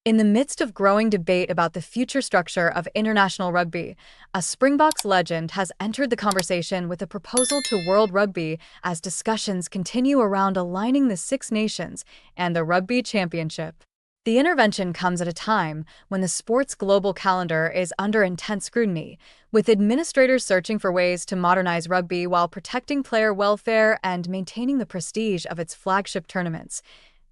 In the midst of growing debate about the future structure of international rugby, a Springboks legend has entered the conversation with a proposal to World Rugby as discussions continue around aligning the Six Nations and the Rugby Championship. The intervention comes at a time when the sport's global calendar is under intense scrutiny, with administrators searching for ways to modernize rugby while protecting player welfare and maintaining the prestige of its flagship tournaments.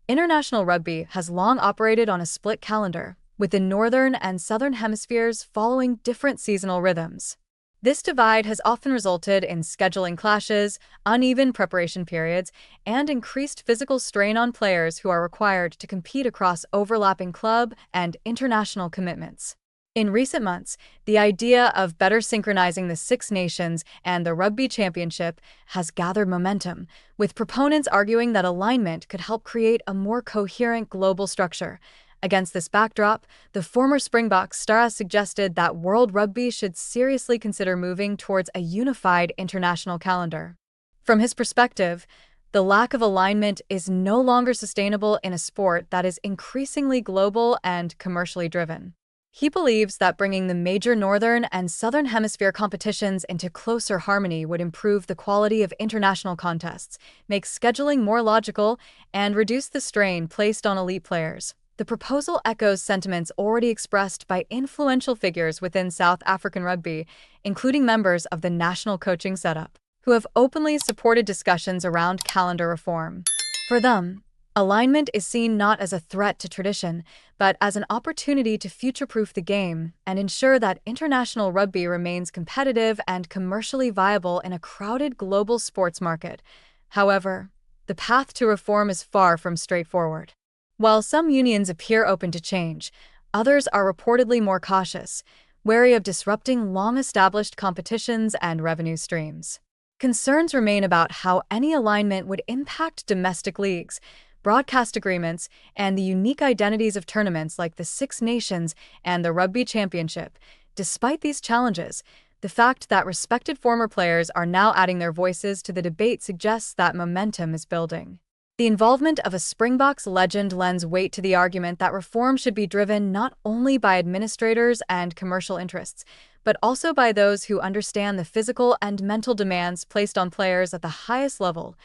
International rugby has long operated on a split calendar, with the northern and southern hemispheres following different seasonal rhythms. This divide has often resulted in scheduling clashes, uneven preparation periods, and increased physical strain on players who are required to compete across overlapping club and international commitments. In recent months, the idea of better synchronizing the Six Nations and the Rugby Championship has gathered momentum, with proponents arguing that alignment could help create a more coherent global structure. Against this backdrop, the former Springboks star suggested that World Rugby should seriously consider moving towards a unified international calendar. From his perspective, the lack of alignment is no longer sustainable in a sport that is increasingly global and commercially driven. He believes that bringing the major northern and southern hemisphere competitions into closer harmony would improve the quality of international contests, make scheduling more logical, and reduce the strain placed on elite players. The proposal echoes sentiments already expressed by influential figures within South African rugby, including members of the national coaching setup, who have openly supported discussions around calendar reform. For them, alignment is seen not as a threat to tradition, but as an opportunity to future-proof the game and ensure that international rugby remains competitive and commercially viable in a crowded global sports market. However, the path to reform is far from straightforward. While some unions appear open to change, others are reportedly more cautious, wary of disrupting long-established competitions and revenue streams. Concerns remain about how any alignment would impact domestic leagues, broadcast agreements, and the unique identities of tournaments like the Six Nations and the Rugby Championship. Despite these challenges, the fact that respected former players are now adding their voices to the debate suggests that momentum is building. The involvement of a Springboks legend lends weight to the argument that reform should be driven not only by administrators and commercial interests, but also by those who understand the physical and mental demands placed on players at the highest level.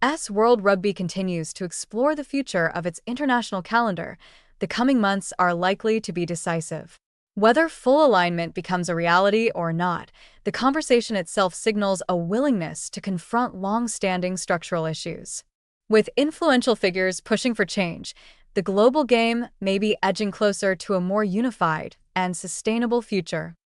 As World Rugby continues to explore the future of its international calendar, the coming months are likely to be decisive. Whether full alignment becomes a reality or not, the conversation itself signals a willingness to confront long-standing structural issues. With influential figures pushing for change, the global game may be edging closer to a more unified and sustainable future.